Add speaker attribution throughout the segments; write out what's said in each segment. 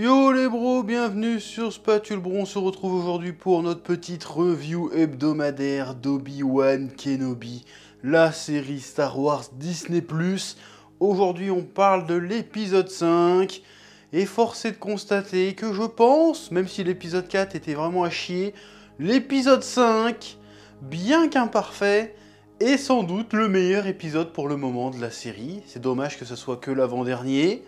Speaker 1: Yo les bros, bienvenue sur Spatulbro, on se retrouve aujourd'hui pour notre petite review hebdomadaire d'Obi-Wan Kenobi, la série Star Wars Disney+. Aujourd'hui on parle de l'épisode 5, et force est de constater que je pense, même si l'épisode 4 était vraiment à chier, l'épisode 5, bien qu'imparfait, est sans doute le meilleur épisode pour le moment de la série. C'est dommage que ce soit que l'avant-dernier.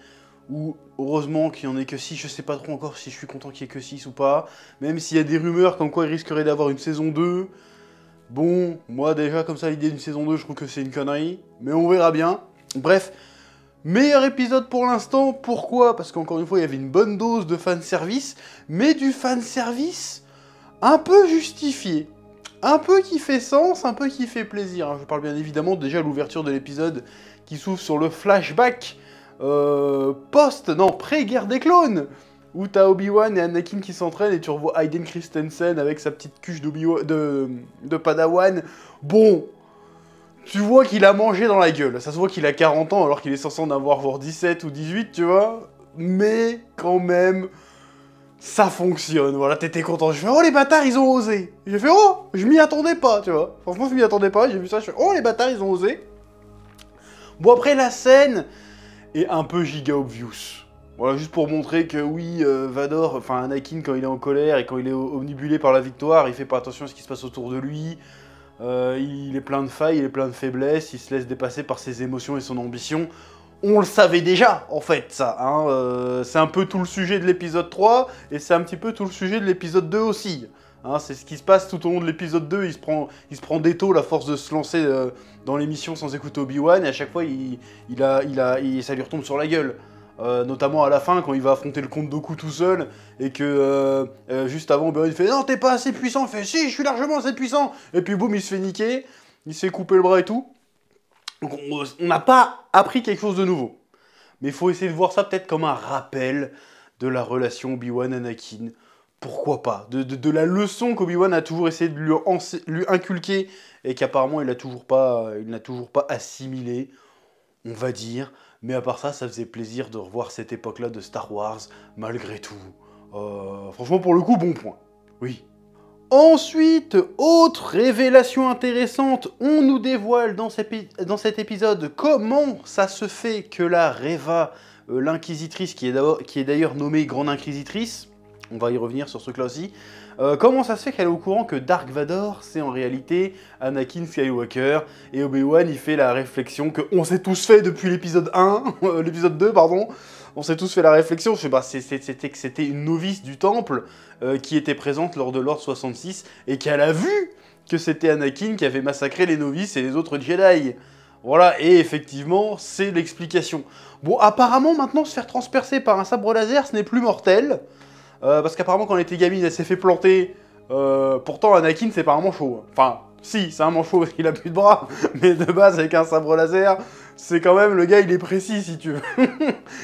Speaker 1: Ou heureusement qu'il n'y en ait que 6, je sais pas trop encore si je suis content qu'il y ait que 6 ou pas. Même s'il y a des rumeurs comme quoi il risquerait d'avoir une saison 2. Bon, moi déjà comme ça l'idée d'une saison 2 je trouve que c'est une connerie. Mais on verra bien. Bref, meilleur épisode pour l'instant. Pourquoi? Parce qu'encore une fois il y avait une bonne dose de fanservice. Mais du fanservice un peu justifié. Un peu qui fait sens, un peu qui fait plaisir. Je parle bien évidemment déjà de l'ouverture de l'épisode qui s'ouvre sur le flashback pré-guerre des clones, où t'as Obi-Wan et Anakin qui s'entraînent et tu revois Hayden Christensen avec sa petite cuche de Padawan. Bon, tu vois qu'il a mangé dans la gueule. Ça se voit qu'il a 40 ans alors qu'il est censé en avoir voire 17 ou 18, tu vois. Mais quand même, ça fonctionne. Voilà, t'étais content. Je fais, oh les bâtards, ils ont osé. J'ai fait, oh, je m'y attendais pas, tu vois. Franchement, je m'y attendais pas. J'ai vu ça, je fais, oh les bâtards, ils ont osé. Bon, après la scène et un peu giga obvious. Voilà, juste pour montrer que oui, Vador, enfin Anakin, quand il est en colère et quand il est omnibulé par la victoire, il fait pas attention à ce qui se passe autour de lui. Il est plein de failles, il est plein de faiblesses, il se laisse dépasser par ses émotions et son ambition. On le savait déjà, en fait, ça. Hein, c'est un peu tout le sujet de l'épisode 3, et c'est un petit peu tout le sujet de l'épisode 2 aussi. Hein, c'est ce qui se passe tout au long de l'épisode 2, il se prend d'étau la force de se lancer dans l'émission sans écouter Obi-Wan, et à chaque fois, ça lui retombe sur la gueule. Notamment à la fin, quand il va affronter le comte Dooku tout seul, et que juste avant, Obi-Wan fait « Non, t'es pas assez puissant !» Il fait « Si, je suis largement assez puissant !» Et puis boum, il se fait niquer, il se fait couper le bras et tout. Donc on n'a pas appris quelque chose de nouveau. Mais il faut essayer de voir ça peut-être comme un rappel de la relation Obi-Wan-Anakin. Pourquoi pas, de la leçon qu'Obi-Wan a toujours essayé de lui inculquer et qu'apparemment il n'a toujours pas assimilé, on va dire. Mais à part ça, ça faisait plaisir de revoir cette époque-là de Star Wars, malgré tout. Franchement, pour le coup, bon point. Oui. Ensuite, autre révélation intéressante, on nous dévoile dans cet épisode comment ça se fait que la Reva, l'inquisitrice, qui est d'ailleurs nommée Grande Inquisitrice, on va y revenir sur ce truc-là aussi, comment ça se fait qu'elle est au courant que Dark Vador, c'est en réalité Anakin Skywalker, et Obi-Wan, il fait la réflexion que on s'est tous fait depuis l'épisode 1, l'épisode 2, pardon, on s'est tous fait la réflexion, je sais pas, c'était une novice du temple qui était présente lors de l'Ordre 66 et qu'elle a vu que c'était Anakin qui avait massacré les novices et les autres Jedi. Voilà, et effectivement, c'est l'explication. Bon, apparemment, maintenant, se faire transpercer par un sabre laser, ce n'est plus mortel. Parce qu'apparemment, quand elle était gamine, elle s'est fait planter. Pourtant, Anakin, c'est pas un manchot. Enfin, si, c'est un manchot parce qu'il a plus de bras. Mais de base, avec un sabre laser, c'est quand même, le gars, il est précis, si tu veux.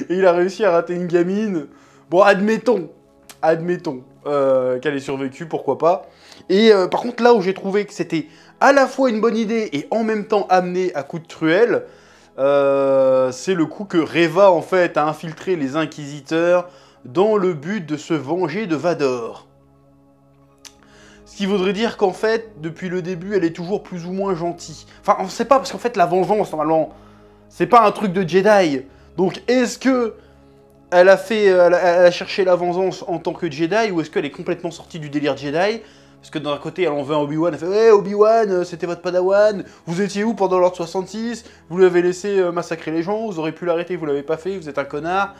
Speaker 1: Et il a réussi à rater une gamine. Bon, admettons qu'elle ait survécu, pourquoi pas. Et par contre, là où j'ai trouvé que c'était à la fois une bonne idée et en même temps amené à coup de truelle, c'est le coup que Reva, en fait, a infiltré les Inquisiteurs dans le but de se venger de Vador. Ce qui voudrait dire qu'en fait, depuis le début, elle est toujours plus ou moins gentille. Enfin, on sait pas, parce qu'en fait, la vengeance, normalement, c'est pas un truc de Jedi. Donc, est-ce que elle a cherché la vengeance en tant que Jedi, ou est-ce qu'elle est complètement sortie du délire Jedi? Parce que d'un côté, elle en veut à Obi-Wan, elle fait « Ouais, Obi-Wan, c'était votre padawan, vous étiez où pendant l'Ordre 66? Vous l'avez laissé massacrer les gens, vous aurez pu l'arrêter, vous l'avez pas fait, vous êtes un connard. »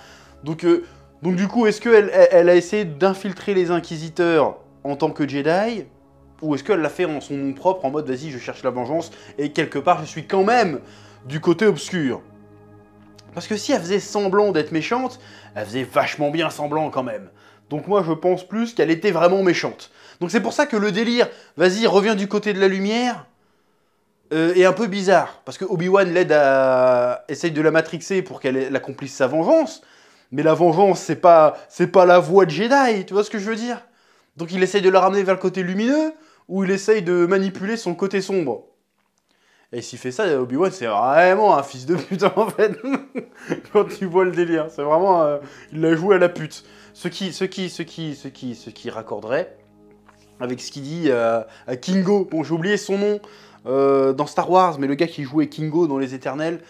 Speaker 1: Donc du coup, est-ce qu'elle a essayé d'infiltrer les Inquisiteurs en tant que Jedi? Ou est-ce qu'elle l'a fait en son nom propre, en mode « Vas-y, je cherche la vengeance, et quelque part, je suis quand même du côté obscur ?» Parce que si elle faisait semblant d'être méchante, elle faisait vachement bien semblant quand même. Donc moi, je pense plus qu'elle était vraiment méchante. Donc c'est pour ça que le délire « Vas-y, reviens du côté de la lumière » est un peu bizarre. Parce que Obi-Wan l'aide à... essaye de la matrixer pour qu'elle accomplisse sa vengeance. Mais la vengeance, c'est pas la voie de Jedi, tu vois ce que je veux dire? Donc il essaye de la ramener vers le côté lumineux, ou il essaye de manipuler son côté sombre. Et s'il fait ça, Obi-Wan, c'est vraiment un fils de pute, en fait. Quand tu vois le délire, c'est vraiment... il l'a joué à la pute. ce qui raccorderait avec ce qu'il dit à Kingo. Bon, j'ai oublié son nom dans Star Wars, mais le gars qui jouait Kingo dans Les Éternels,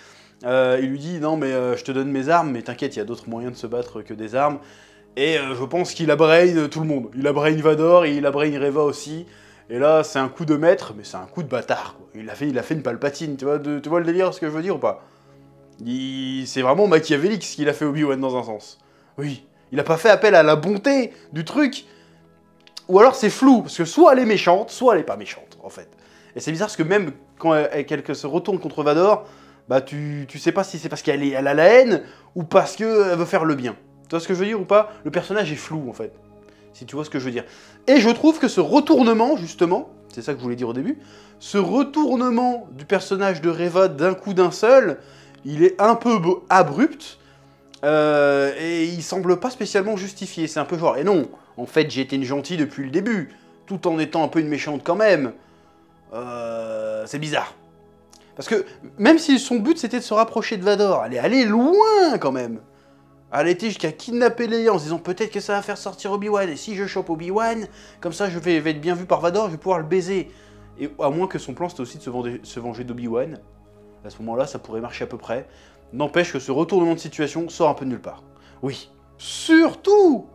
Speaker 1: il lui dit non mais je te donne mes armes, mais t'inquiète, il y a d'autres moyens de se battre que des armes. Et je pense qu'il a brain tout le monde. Il a brain Vador et il a brain Reva aussi. Et là, c'est un coup de maître, mais c'est un coup de bâtard, quoi. Il a fait une Palpatine, tu vois le délire, ce que je veux dire ou pas? C'est vraiment machiavélique ce qu'il a fait Obi-Wan dans un sens. Oui, il a pas fait appel à la bonté du truc. Ou alors c'est flou, parce que soit elle est méchante, soit elle est pas méchante, en fait. Et c'est bizarre parce que même quand elle se retourne contre Vador, bah tu sais pas si c'est parce elle a la haine ou parce qu'elle veut faire le bien. Tu vois ce que je veux dire ou pas? Le personnage est flou, en fait. Si tu vois ce que je veux dire. Et je trouve que ce retournement, justement, c'est ça que je voulais dire au début, ce retournement du personnage de Reva d'un coup d'un seul, il est un peu abrupt, et il semble pas spécialement justifié. C'est un peu genre, et non, en fait j'ai été une gentille depuis le début, tout en étant un peu une méchante quand même. C'est bizarre. Parce que même si son but c'était de se rapprocher de Vador, elle est allée loin quand même. Elle a été jusqu'à kidnapper Leia en se disant peut-être que ça va faire sortir Obi-Wan, et si je chope Obi-Wan, comme ça je vais être bien vu par Vador, je vais pouvoir le baiser. Et à moins que son plan c'était aussi de se venger d'Obi-Wan, à ce moment-là ça pourrait marcher à peu près. N'empêche que ce retournement de situation sort un peu de nulle part. Oui. Surtout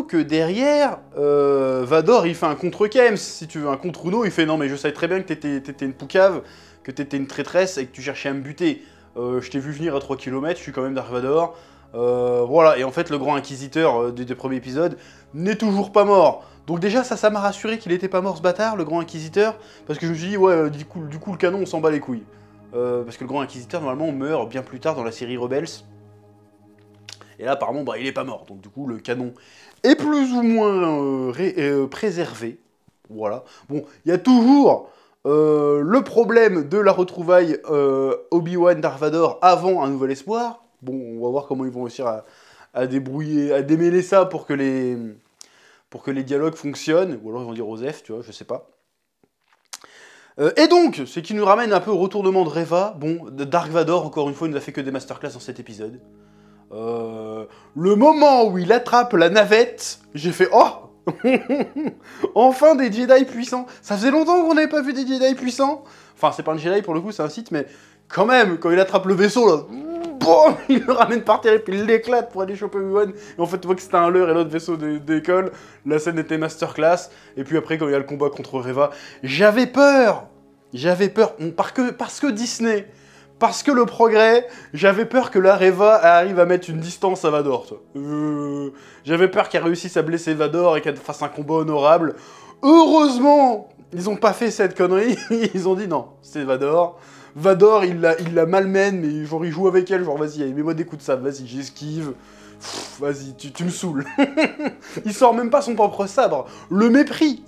Speaker 1: que derrière, Vador il fait un contre-Kems, si tu veux, un contre-Uno, il fait non mais je savais très bien que t'étais une poucave, que t'étais une traîtresse et que tu cherchais à me buter. Je t'ai vu venir à 3 km, je suis quand même Dark Vador. Voilà, et en fait le grand inquisiteur des premiers épisodes n'est toujours pas mort. Donc déjà ça m'a rassuré qu'il était pas mort ce bâtard, le grand inquisiteur, parce que je me suis dit ouais du coup le canon on s'en bat les couilles. Parce que le grand inquisiteur normalement meurt bien plus tard dans la série Rebels. Et là apparemment bah, il est pas mort, donc du coup le canon est plus ou moins préservé. Voilà. Bon, il y a toujours le problème de la retrouvaille Obi-Wan Dark Vador avant Un Nouvel Espoir. Bon, on va voir comment ils vont réussir à débrouiller, à démêler ça pour que les dialogues fonctionnent. Ou alors ils vont dire Osef, tu vois, je sais pas. Et donc, ce qui nous ramène un peu au retournement de Reva. Bon, Dark Vador, encore une fois, il nous a fait que des masterclass dans cet épisode. Le moment où il attrape la navette, j'ai fait « Oh !» Enfin des Jedi puissants. Ça faisait longtemps qu'on n'avait pas vu des Jedi puissants. Enfin, c'est pas un Jedi pour le coup, c'est un Sith, mais quand même, quand il attrape le vaisseau, là, boum, il le ramène par terre et puis il l'éclate pour aller choper Obi-Wan. Et en fait, tu vois que c'était un leurre et l'autre vaisseau d'école. La scène était masterclass. Et puis après, quand il y a le combat contre Reva, j'avais peur. Parce que Disney, parce que le progrès, j'avais peur que la Reva arrive à mettre une distance à Vador. J'avais peur qu'elle réussisse à blesser Vador et qu'elle fasse un combat honorable. Heureusement, ils ont pas fait cette connerie. Ils ont dit non, c'est Vador. Vador, il la malmène, mais genre il joue avec elle, genre vas-y, mets-moi des coups de sabre, vas-y, j'esquive. Vas-y, tu me saoules. Il sort même pas son propre sabre. Le mépris.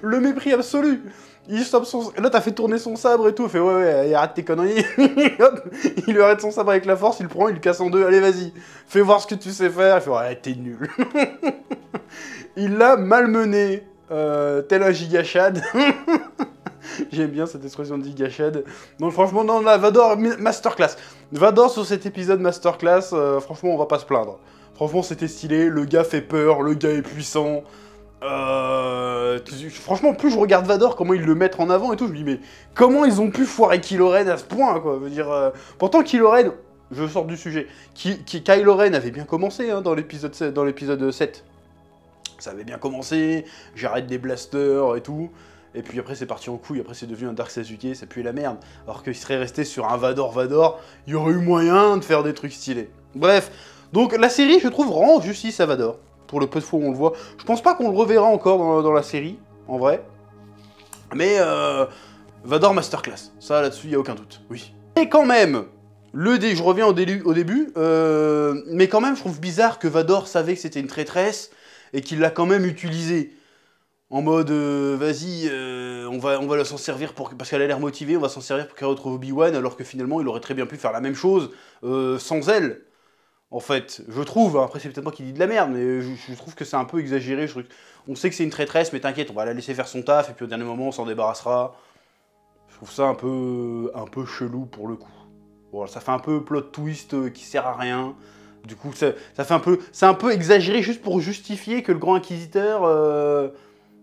Speaker 1: Le mépris absolu. Il stoppe son... Là, t'as fait tourner son sabre et tout. Il fait ouais, arrête tes conneries. Il lui arrête son sabre avec la force, il le prend, il le casse en deux. Allez, vas-y, fais voir ce que tu sais faire. Il fait ouais, t'es nul. Il l'a malmené, tel un gigachad. J'aime bien cette expression de gigachad. Donc franchement, non, là, Vador, masterclass. Vador sur cet épisode masterclass, franchement, on va pas se plaindre. Franchement, c'était stylé, le gars fait peur, le gars est puissant. Franchement, plus je regarde Vador, comment ils le mettent en avant et tout, je me dis, mais comment ils ont pu foirer Kylo Ren à ce point, quoi. Je veux dire, pourtant, Kylo Ren, je sors du sujet, Kylo Ren avait bien commencé hein, dans l'épisode 7. Ça avait bien commencé, j'arrête des blasters et tout. Et puis après c'est parti en couille, après c'est devenu un Dark Sasuke, ça puait la merde. Alors qu'il serait resté sur un Vador, il y aurait eu moyen de faire des trucs stylés. Bref, donc la série je trouve rend justice à Vador. Pour le peu de fois où on le voit. Je pense pas qu'on le reverra encore dans la série, en vrai. Mais Vador masterclass, ça là-dessus il y a aucun doute, oui. Et quand même, je reviens au début, mais quand même je trouve bizarre que Vador savait que c'était une traîtresse et qu'il l'a quand même utilisée. En mode, vas-y, on va s'en servir parce qu'elle a l'air motivée, on va s'en servir pour qu'elle retrouve Obi-Wan, alors que finalement, il aurait très bien pu faire la même chose sans elle. En fait, je trouve, hein, après c'est peut-être moi qui dis de la merde, mais je trouve que c'est un peu exagéré. On sait que c'est une traîtresse, mais t'inquiète, on va la laisser faire son taf, et puis au dernier moment, on s'en débarrassera. Je trouve ça un peu chelou pour le coup. Voilà, ça fait un peu plot twist qui sert à rien. Du coup, ça fait un peu... C'est un peu exagéré juste pour justifier que le Grand Inquisiteur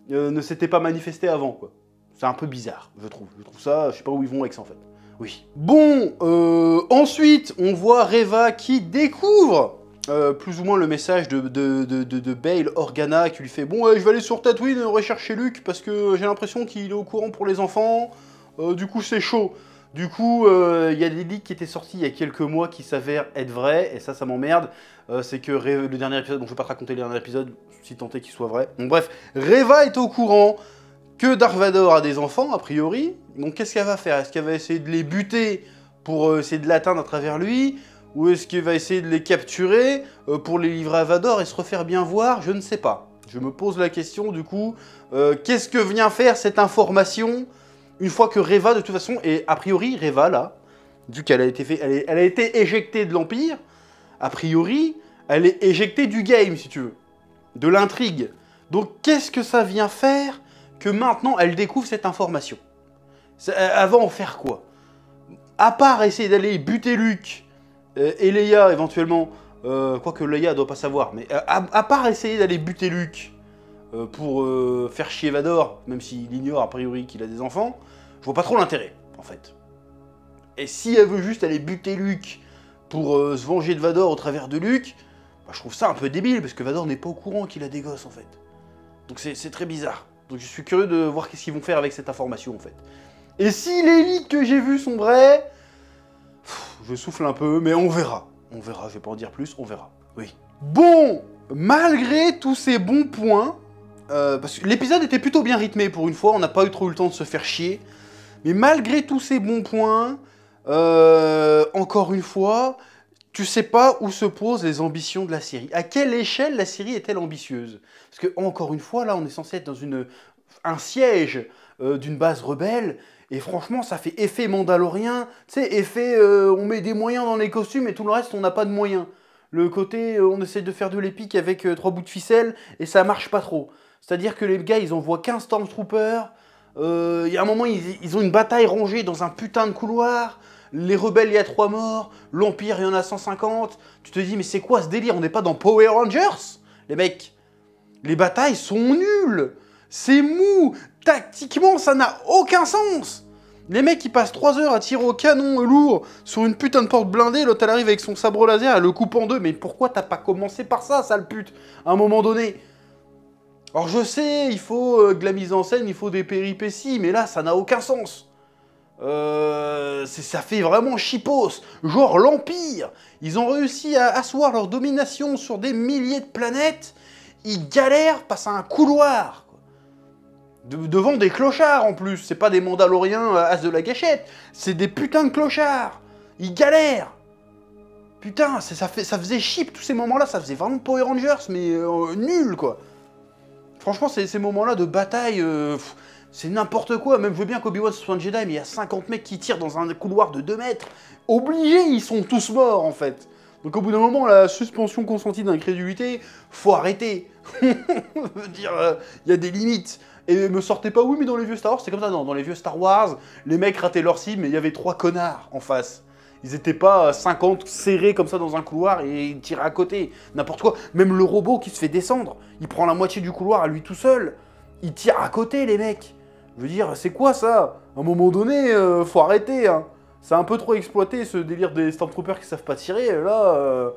Speaker 1: ne s'était pas manifesté avant, quoi. C'est un peu bizarre, je trouve. Je trouve ça... Je sais pas où ils vont avec ça, en fait. Oui. Bon, ensuite, on voit Reva qui découvre plus ou moins le message de Bail Organa qui lui fait « Bon, je vais aller sur Tatooine rechercher Luke parce que j'ai l'impression qu'il est au courant pour les enfants. Du coup, c'est chaud. » Du coup, il y a des leaks qui étaient sortis il y a quelques mois qui s'avèrent être vrais, et ça m'emmerde. C'est que le dernier épisode, bon je vais pas te raconter le dernier épisode, si tant est qu'il soit vrai. Bon bref, Reva est au courant que Dark Vador a des enfants, a priori. Donc qu'est-ce qu'elle va faire? Est-ce qu'elle va essayer de les buter pour essayer de l'atteindre à travers lui? Ou est-ce qu'elle va essayer de les capturer pour les livrer à Vador et se refaire bien voir? Je ne sais pas. Je me pose la question du coup, qu'est-ce que vient faire cette information une fois que Reva, de toute façon, et a priori, Reva, là, vu qu'elle a été elle a été éjectée de l'Empire, a priori, elle est éjectée du game, si tu veux, de l'intrigue. Donc, qu'est-ce que ça vient faire que maintenant, elle découvre cette information? Elle va en faire quoi? À part essayer d'aller buter Luke et Leia, éventuellement, quoique Leia doit pas savoir, mais à part essayer d'aller buter Luke pour faire chier Vador, même s'il ignore a priori qu'il a des enfants, je vois pas trop l'intérêt, en fait. Et si elle veut juste aller buter Luke pour se venger de Vador au travers de Luke, bah, je trouve ça un peu débile, parce que Vador n'est pas au courant qu'il a des gosses, en fait. Donc c'est très bizarre. Donc je suis curieux de voir qu'est-ce qu'ils vont faire avec cette information, en fait. Et si les leaks que j'ai vus sont vrais, je souffle un peu, mais on verra. On verra, je vais pas en dire plus, on verra. Oui. Bon, malgré tous ces bons points, parce que l'épisode était plutôt bien rythmé pour une fois, on n'a pas eu trop eu le temps de se faire chier. Mais malgré tous ces bons points, encore une fois, tu sais pas où se posent les ambitions de la série. À quelle échelle la série est-elle ambitieuse? Parce que, encore une fois, là, on est censé être dans un siège d'une base rebelle, et franchement, ça fait effet mandalorien, tu sais, effet on met des moyens dans les costumes et tout le reste, on n'a pas de moyens. Le côté, on essaie de faire de l'épique avec 3 bouts de ficelle, et ça marche pas trop. C'est-à-dire que les gars, ils envoient 15 Stormtroopers, il y a un moment, ils ont une bataille rangée dans un putain de couloir, les rebelles, il y a 3 morts, l'Empire, il y en a 150. Tu te dis, mais c'est quoi ce délire? On n'est pas dans Power Rangers? Les mecs, les batailles sont nulles, c'est mou, tactiquement, ça n'a aucun sens. Les mecs, ils passent 3 heures à tirer au canon lourd sur une putain de porte blindée, l'autre, elle arrive avec son sabre laser, elle le coupe en deux. Mais pourquoi t'as pas commencé par ça, sale pute, à un moment donné? Alors je sais, il faut de la mise en scène, il faut des péripéties, mais là, ça n'a aucun sens. Ça fait vraiment chipos. Genre l'Empire, ils ont réussi à asseoir leur domination sur des milliers de planètes, ils galèrent, passent à un couloir. Devant des clochards en plus, c'est pas des Mandaloriens as de la gâchette, c'est des putains de clochards. Ils galèrent. Putain, ça faisait chip tous ces moments-là, ça faisait vraiment Power Rangers, mais nul quoi. Franchement, ces moments-là de bataille, c'est n'importe quoi. Même je veux bien qu'Obi-Wan soit un Jedi, mais il y a 50 mecs qui tirent dans un couloir de 2 mètres. Obligés, ils sont tous morts en fait. Donc au bout d'un moment, la suspension consentie d'incrédulité, faut arrêter. Je veux dire, il y a des limites. Et me sortez pas, oui, mais dans les vieux Star Wars, c'est comme ça. Non, dans les vieux Star Wars, les mecs rataient leur cible, mais il y avait 3 connards en face. Ils étaient pas 50 serrés comme ça dans un couloir et ils tiraient à côté. N'importe quoi. Même le robot qui se fait descendre, il prend la moitié du couloir à lui tout seul. Il tire à côté, les mecs. Je veux dire, c'est quoi ça? À un moment donné, faut arrêter. Hein. C'est un peu trop exploité ce délire des Stormtroopers qui savent pas tirer. Là,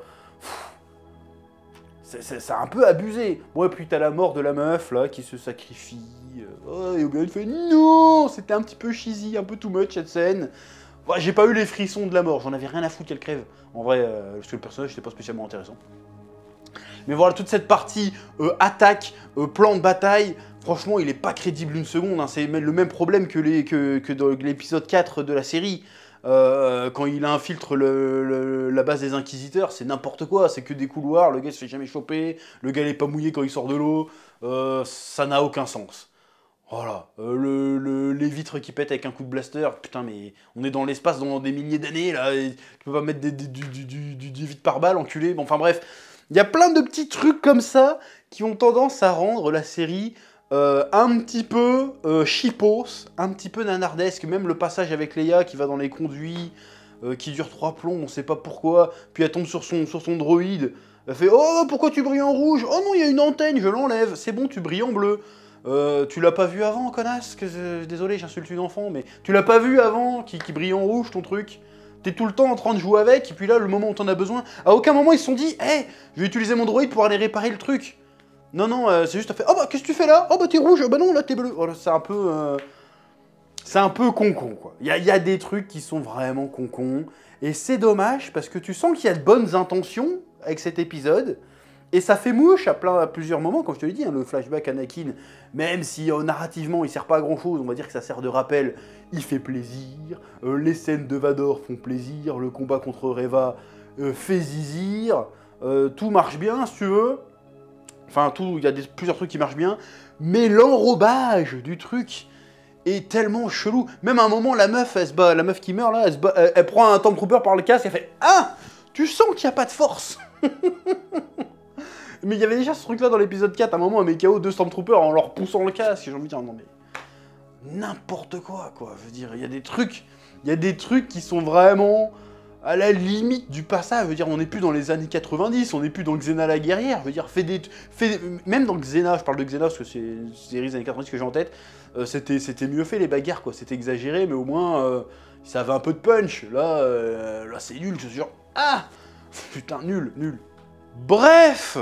Speaker 1: c'est un peu abusé. Bon, et puis t'as la mort de la meuf là qui se sacrifie. Oh, et Obi-Wan fait non, c'était un petit peu cheesy, un peu too much cette scène. Ouais, j'ai pas eu les frissons de la mort, j'en avais rien à foutre qu'elle crève. En vrai, parce que le personnage n'était pas spécialement intéressant. Mais voilà, toute cette partie attaque, plan de bataille, franchement, il est pas crédible une seconde. Hein. C'est le même problème que dans l'épisode 4 de la série. Quand il infiltre la base des Inquisiteurs, c'est n'importe quoi. C'est que des couloirs, le gars se fait jamais choper, le gars il est pas mouillé quand il sort de l'eau. Ça n'a aucun sens. Voilà, les vitres qui pètent avec un coup de blaster, putain mais on est dans l'espace dans des milliers d'années là, et tu peux pas mettre du vide par balle, enculé, bon enfin bref. Il y a plein de petits trucs comme ça qui ont tendance à rendre la série un petit peu chipos, un petit peu nanardesque, même le passage avec Leia qui va dans les conduits, qui dure 3 plombs, on sait pas pourquoi, puis elle tombe sur son droïde, elle fait « Oh, pourquoi tu brilles en rouge? Oh non, il y a une antenne, je l'enlève, c'est bon, tu brilles en bleu. Tu l'as pas vu avant, connasse? Désolé, j'insulte une enfant, mais tu l'as pas vu avant, qui brille en rouge, ton truc? T'es tout le temps en train de jouer avec, et puis là, le moment où t'en as besoin, à aucun moment ils se sont dit « Hey, je vais utiliser mon droïde pour aller réparer le truc. » Non, non, c'est juste, fait « Oh bah, qu'est-ce que tu fais là? Oh bah, t'es rouge, bah non, là, t'es bleu. » Voilà, c'est un peu... C'est un peu con-con, quoi. Il y a des trucs qui sont vraiment con-con, et c'est dommage, parce que tu sens qu'il y a de bonnes intentions avec cet épisode, et ça fait mouche à plusieurs moments, comme je te l'ai dit, hein, le flashback Anakin, même si narrativement il sert pas à grand-chose, on va dire que ça sert de rappel, il fait plaisir, les scènes de Vador font plaisir, le combat contre Reva fait zizir, tout marche bien, si tu veux. Enfin, il y a plusieurs trucs qui marchent bien, mais l'enrobage du truc est tellement chelou. Même à un moment, la meuf, elle se bat, la meuf qui meurt là, elle prend un Stormtrooper par le casque, elle fait « Ah, tu sens qu'il n'y a pas de force !» Mais il y avait déjà ce truc là dans l'épisode 4, à un moment, elle met KO 2 Stormtroopers en leur poussant le casque, et j'ai envie de dire, non mais... N'importe quoi, je veux dire, il y a des trucs qui sont vraiment à la limite du passage, je veux dire, on n'est plus dans les années 90, on n'est plus dans Xena la guerrière, je veux dire, même dans Xena, je parle de Xena parce que c'est une série des années 90 que j'ai en tête, c'était mieux fait les bagarres, quoi, c'était exagéré, mais au moins, ça avait un peu de punch, là c'est nul, je te jure, ah putain, nul. Bref,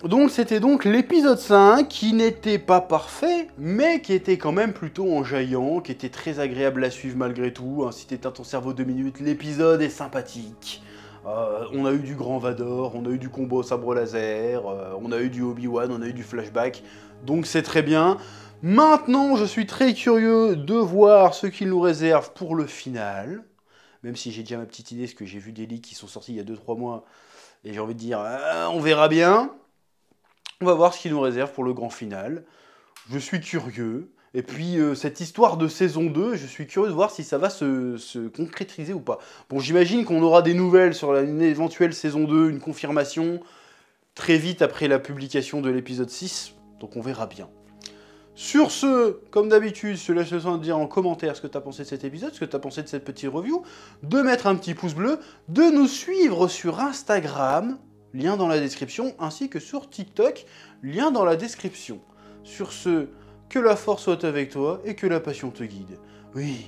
Speaker 1: donc c'était donc l'épisode 5 qui n'était pas parfait, mais qui était quand même plutôt enjaillant, qui était très agréable à suivre malgré tout. Hein, si t'éteins ton cerveau 2 minutes, l'épisode est sympathique. On a eu du grand Vador, on a eu du combo au sabre laser, on a eu du Obi-Wan, on a eu du flashback, donc c'est très bien. Maintenant, je suis très curieux de voir ce qu'il nous réserve pour le final, même si j'ai déjà ma petite idée, parce que j'ai vu des leaks qui sont sortis il y a 2-3 mois, et j'ai envie de dire, on verra bien. On va voir ce qu'il nous réserve pour le grand final. Je suis curieux. Et puis, cette histoire de saison 2, je suis curieux de voir si ça va se concrétiser ou pas. Bon, j'imagine qu'on aura des nouvelles sur une éventuelle saison 2, une confirmation, très vite après la publication de l'épisode 6. Donc on verra bien. Sur ce, comme d'habitude, je te laisse le soin de dire en commentaire ce que tu as pensé de cet épisode, ce que tu as pensé de cette petite review, de mettre un petit pouce bleu, de nous suivre sur Instagram, lien dans la description, ainsi que sur TikTok, lien dans la description. Sur ce, que la force soit avec toi et que la passion te guide. Oui,